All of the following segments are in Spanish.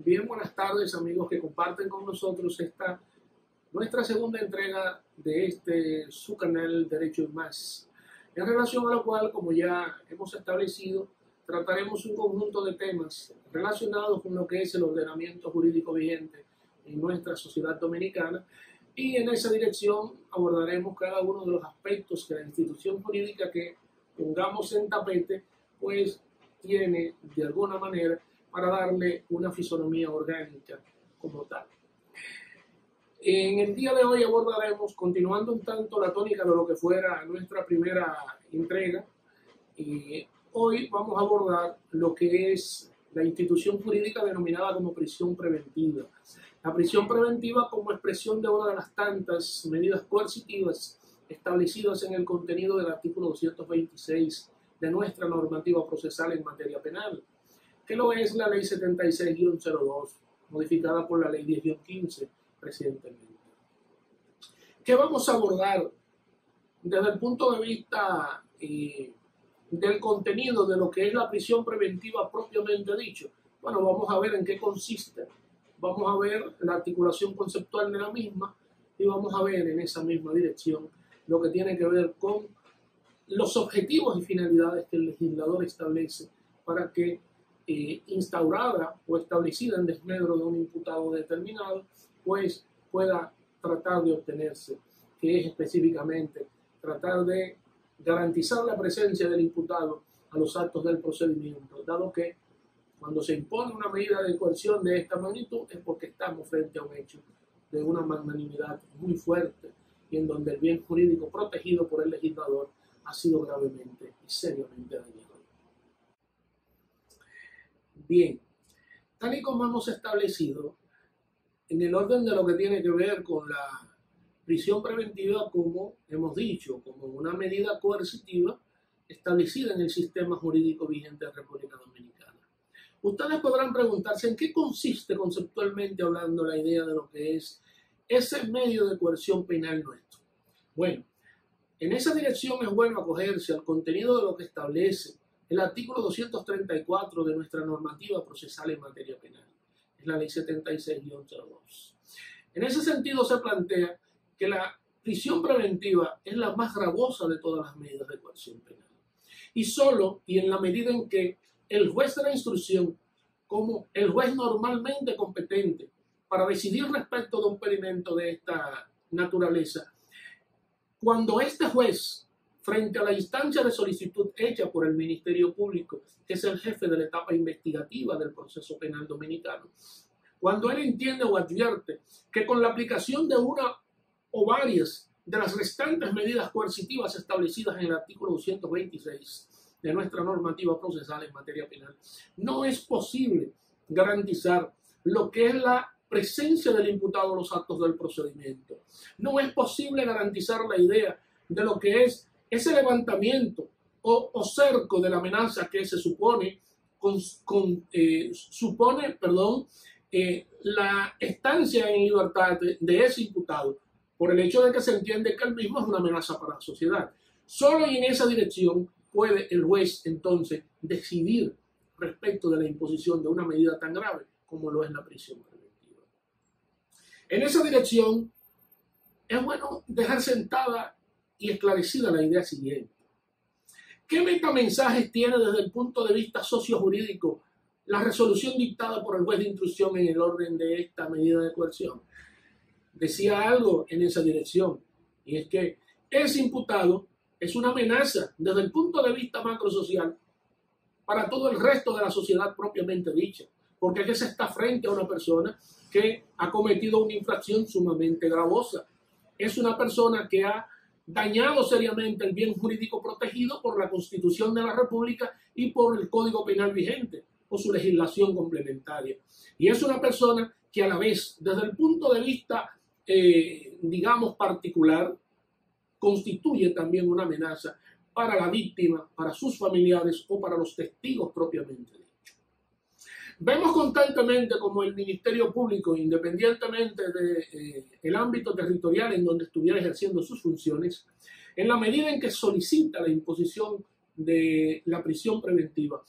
Bien, buenas tardes amigos que comparten con nosotros nuestra segunda entrega de su canal Derecho y Más, en relación a lo cual, como ya hemos establecido, trataremos un conjunto de temas relacionados con lo que es el ordenamiento jurídico vigente en nuestra sociedad dominicana, y en esa dirección abordaremos cada uno de los aspectos que la institución jurídica que pongamos en tapete pues tiene de alguna manera para darle una fisonomía orgánica como tal. En el día de hoy abordaremos, continuando un tanto la tónica de lo que fuera nuestra primera entrega, hoy vamos a abordar lo que es la institución jurídica denominada como prisión preventiva. La prisión preventiva como expresión de una de las tantas medidas coercitivas establecidas en el contenido del artículo 226 de nuestra normativa procesal en materia penal, que lo es la Ley 76-02, modificada por la Ley 10-15 recientemente. ¿Qué vamos a abordar desde el punto de vista del contenido de lo que es la prisión preventiva propiamente dicho? Bueno, vamos a ver en qué consiste, vamos a ver la articulación conceptual de la misma y vamos a ver en esa misma dirección lo que tiene que ver con los objetivos y finalidades que el legislador establece para que instaurada o establecida en desmedro de un imputado determinado, pues pueda tratar de obtenerse, que es específicamente tratar de garantizar la presencia del imputado a los actos del procedimiento, dado que cuando se impone una medida de coerción de esta magnitud es porque estamos frente a un hecho de una magnanimidad muy fuerte y en donde el bien jurídico protegido por el legislador ha sido gravemente y seriamente dañado. Bien, tal y como hemos establecido, en el orden de lo que tiene que ver con la prisión preventiva, como hemos dicho, como una medida coercitiva establecida en el sistema jurídico vigente de República Dominicana. Ustedes podrán preguntarse en qué consiste conceptualmente hablando la idea de lo que es ese medio de coerción penal nuestro. Bueno, en esa dirección es bueno acogerse al contenido de lo que establece el artículo 234 de nuestra normativa procesal en materia penal, es la Ley 76-02. En ese sentido se plantea que la prisión preventiva es la más gravosa de todas las medidas de coerción penal. Y solo y en la medida en que el juez de la instrucción, como el juez normalmente competente para decidir respecto de un pedimento de esta naturaleza, cuando este juez, frente a la instancia de solicitud hecha por el Ministerio Público, que es el jefe de la etapa investigativa del proceso penal dominicano, cuando él entiende o advierte que con la aplicación de una o varias de las restantes medidas coercitivas establecidas en el artículo 226 de nuestra normativa procesal en materia penal, no es posible garantizar lo que es la presencia del imputado en los actos del procedimiento. No es posible garantizar la idea de lo que es ese levantamiento o cerco de la amenaza que se supone, la estancia en libertad de ese imputado, por el hecho de que se entiende que él mismo es una amenaza para la sociedad. Solo en esa dirección puede el juez entonces decidir respecto de la imposición de una medida tan grave como lo es la prisión preventiva. En esa dirección es bueno dejar sentada y esclarecida la idea siguiente. ¿Qué metamensajes tiene desde el punto de vista sociojurídico la resolución dictada por el juez de instrucción en el orden de esta medida de coerción? Decía algo en esa dirección, y es que ese imputado es una amenaza desde el punto de vista macrosocial para todo el resto de la sociedad propiamente dicha, porque es que se está frente a una persona que ha cometido una infracción sumamente gravosa. Es una persona que ha dañado seriamente el bien jurídico protegido por la Constitución de la República y por el Código Penal vigente o su legislación complementaria. Y es una persona que a la vez, desde el punto de vista, digamos, particular, constituye también una amenaza para la víctima, para sus familiares o para los testigos propiamente dicho. Vemos constantemente como el Ministerio Público, independientemente del ámbito territorial en donde estuviera ejerciendo sus funciones, en la medida en que solicita la imposición de la prisión preventiva,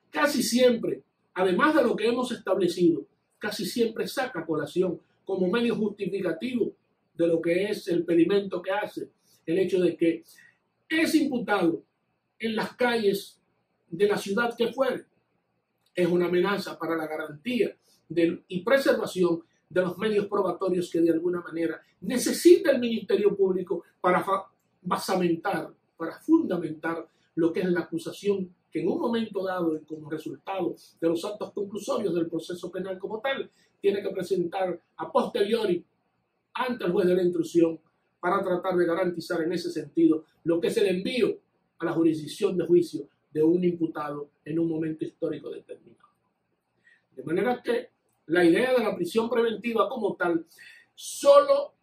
casi siempre, además de lo que hemos establecido, casi siempre saca a colación como medio justificativo de lo que es el pedimento que hace, el hecho de que es imputado en las calles de la ciudad que fuere. Es una amenaza para la garantía y preservación de los medios probatorios que de alguna manera necesita el Ministerio Público para basamentar, para fundamentar lo que es la acusación que en un momento dado y como resultado de los actos conclusorios del proceso penal como tal, tiene que presentar a posteriori ante el juez de la instrucción para tratar de garantizar en ese sentido lo que es el envío a la jurisdicción de juicio de un imputado en un momento histórico determinado. De manera que la idea de la prisión preventiva como tal solo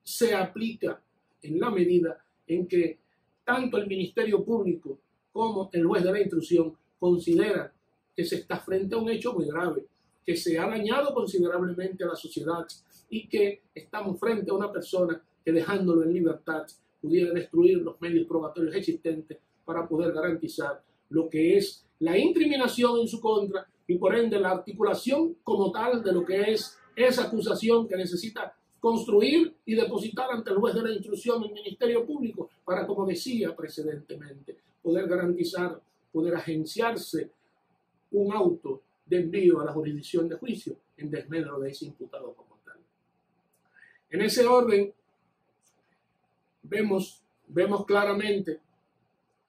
se aplica en la medida en que tanto el Ministerio Público como el juez de la instrucción considera que se está frente a un hecho muy grave, que se ha dañado considerablemente a la sociedad y que estamos frente a una persona que dejándolo en libertad pudiera destruir los medios probatorios existentes para poder garantizar lo que es la incriminación en su contra y por ende la articulación como tal de lo que es esa acusación que necesita construir y depositar ante el juez de la instrucción el Ministerio Público para, como decía precedentemente, poder garantizar, poder agenciarse un auto de envío a la jurisdicción de juicio en desmedro de ese imputado como tal. En ese orden, vemos claramente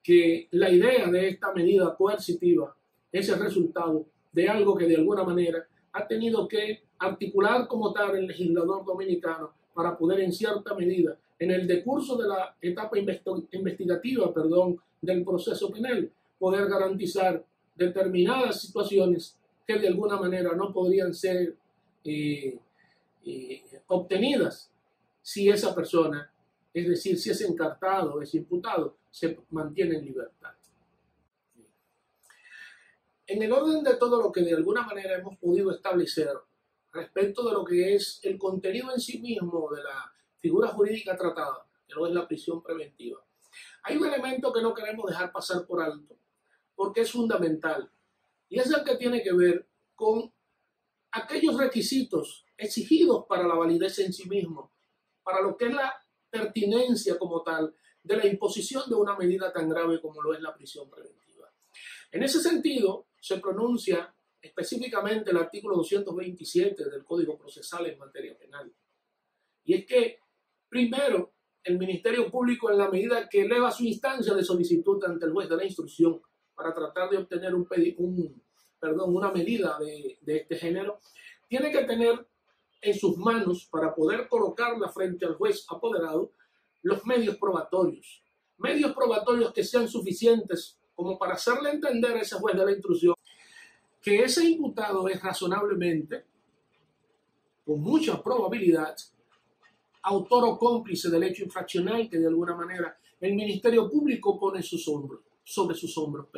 que la idea de esta medida coercitiva es el resultado de algo que de alguna manera ha tenido que articular como tal el legislador dominicano para poder en cierta medida, en el decurso de la etapa investigativa, del proceso penal, poder garantizar determinadas situaciones que de alguna manera no podrían ser obtenidas si esa persona, es decir, si es encartado o es imputado, se mantiene en libertad. En el orden de todo lo que de alguna manera hemos podido establecer respecto de lo que es el contenido en sí mismo de la figura jurídica tratada, que no es la prisión preventiva, hay un elemento que no queremos dejar pasar por alto, porque es fundamental, y es el que tiene que ver con aquellos requisitos exigidos para la validez en sí mismo, para lo que es la pertinencia como tal de la imposición de una medida tan grave como lo es la prisión preventiva. En ese sentido, se pronuncia específicamente el artículo 227 del Código Procesal en materia penal. Y es que, primero, el Ministerio Público, en la medida que eleva su instancia de solicitud ante el juez de la instrucción para tratar de obtener una medida de este género, tiene que tener en sus manos, para poder colocarla frente al juez apoderado, los medios probatorios que sean suficientes como para hacerle entender a ese juez de la instrucción que ese imputado es razonablemente, con mucha probabilidad, autor o cómplice del hecho infraccional que de alguna manera el Ministerio Público pone sobre sus hombros.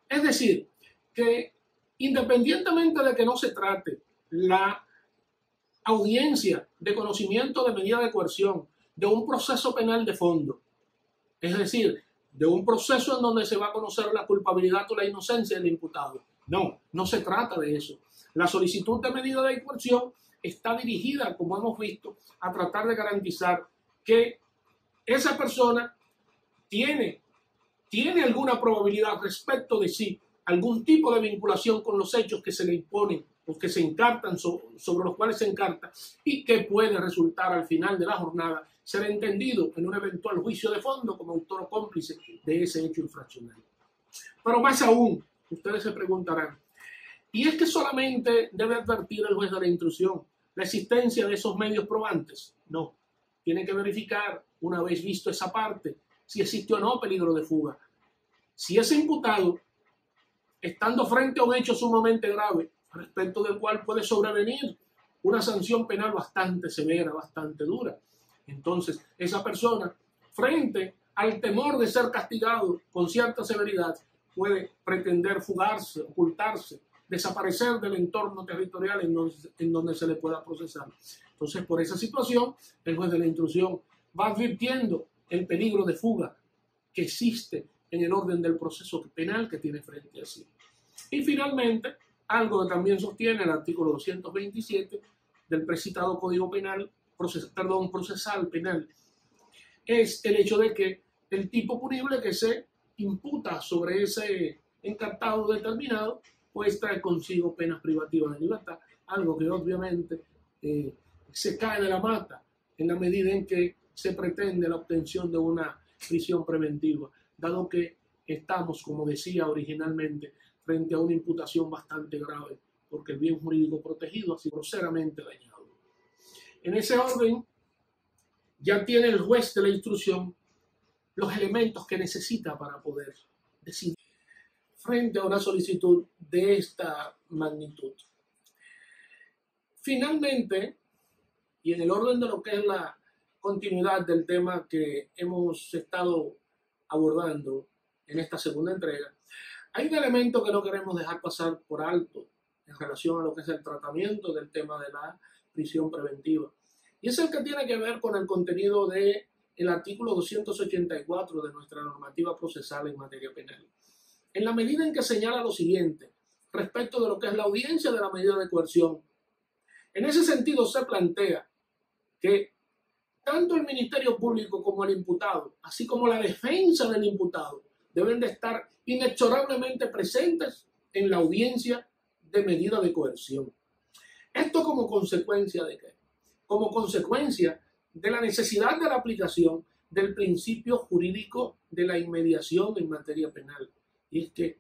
Es decir, que independientemente de que no se trate la audiencia de conocimiento de medida de coerción de un proceso penal de fondo, es decir, de un proceso en donde se va a conocer la culpabilidad o la inocencia del imputado. No se trata de eso. La solicitud de medida de coerción está dirigida, como hemos visto, a tratar de garantizar que esa persona tiene alguna probabilidad respecto de sí, algún tipo de vinculación con los hechos que se le imponen o que se encartan, sobre los cuales se encarta, y que puede resultar al final de la jornada ser entendido en un eventual juicio de fondo como autor o cómplice de ese hecho infraccional. Pero más aún, ustedes se preguntarán, ¿y es que solamente debe advertir el juez de la instrucción la existencia de esos medios probantes? No, tiene que verificar, una vez visto esa parte, si existe o no peligro de fuga. Si ese imputado, estando frente a un hecho sumamente grave, respecto del cual puede sobrevenir una sanción penal bastante severa, bastante dura, entonces esa persona, frente al temor de ser castigado con cierta severidad, puede pretender fugarse, ocultarse, desaparecer del entorno territorial en donde se le pueda procesar. Entonces, por esa situación, el juez de la instrucción va advirtiendo el peligro de fuga que existe en el orden del proceso penal que tiene frente a sí. Y finalmente, Algo que también sostiene el artículo 227 del precitado Código Penal, procesal penal, es el hecho de que el tipo punible que se imputa sobre ese encartado determinado, pues trae consigo penas privativas de libertad, algo que obviamente se cae de la mata en la medida en que se pretende la obtención de una prisión preventiva, dado que estamos, como decía originalmente, frente a una imputación bastante grave, porque el bien jurídico protegido ha sido groseramente dañado. En ese orden, ya tiene el juez de la instrucción los elementos que necesita para poder decidir frente a una solicitud de esta magnitud. Finalmente, y en el orden de lo que es la continuidad del tema que hemos estado abordando en esta segunda entrega, hay un elemento que no queremos dejar pasar por alto en relación a lo que es el tratamiento del tema de la prisión preventiva. Y es el que tiene que ver con el contenido del artículo 284 de nuestra normativa procesal en materia penal. En la medida en que señala lo siguiente respecto de lo que es la audiencia de la medida de coerción, en ese sentido se plantea que tanto el Ministerio Público como el imputado, así como la defensa del imputado, deben de estar inexorablemente presentes en la audiencia de medida de coerción. ¿Esto como consecuencia de qué? Como consecuencia de la necesidad de la aplicación del principio jurídico de la inmediación en materia penal. Y es que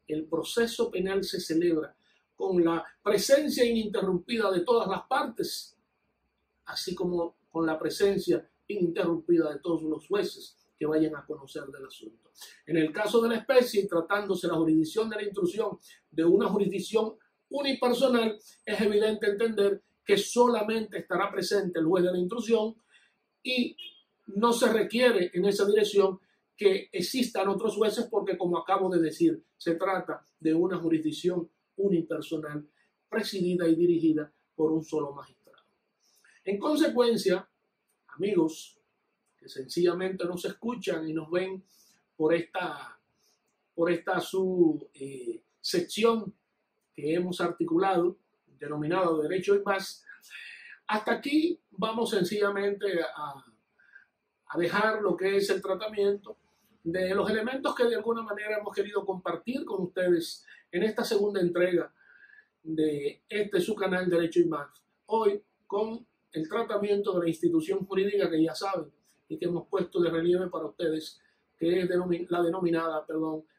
el proceso penal se celebra con la presencia ininterrumpida de todas las partes, así como con la presencia ininterrumpida de todos los jueces que vayan a conocer del asunto. En el caso de la especie, tratándose la jurisdicción de la intrusión de una jurisdicción unipersonal, es evidente entender que solamente estará presente el juez de la intrusión y no se requiere en esa dirección que existan otros jueces porque, como acabo de decir, se trata de una jurisdicción unipersonal presidida y dirigida por un solo magistrado. En consecuencia, amigos que sencillamente nos escuchan y nos ven por esta sección que hemos articulado, denominado Derecho y Más, hasta aquí vamos sencillamente a dejar lo que es el tratamiento de los elementos que de alguna manera hemos querido compartir con ustedes en esta segunda entrega de su canal Derecho y Más. Hoy con el tratamiento de la institución jurídica que ya saben y que hemos puesto de relieve para ustedes, que es la denominada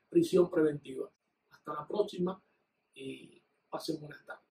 prisión preventiva. Hasta la próxima y pasen buenas tardes.